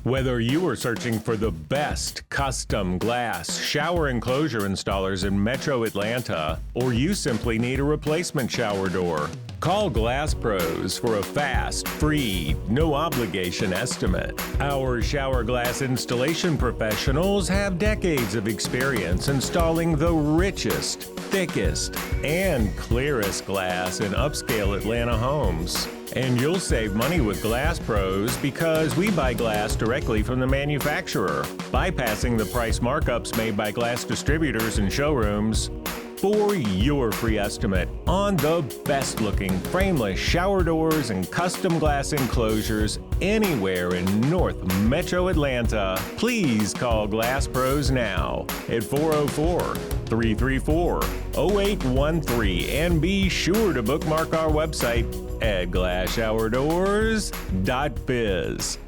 Whether you are searching for the best custom glass shower enclosure installers in Metro Atlanta, or you simply need a replacement shower door, call Glass Pros for a fast, free, no obligation estimate. Our shower glass installation professionals have decades of experience installing the richest, thickest, and clearest glass in upscale Atlanta homes. And you'll save money with Glass Pros because we buy glass directly from the manufacturer, bypassing the price markups made by glass distributors and showrooms. For your free estimate on the best-looking frameless shower doors and custom glass enclosures anywhere in North Metro Atlanta, please call Glass Pros now at 404-334-0813 and be sure to bookmark our website at glasshowerdoors.biz.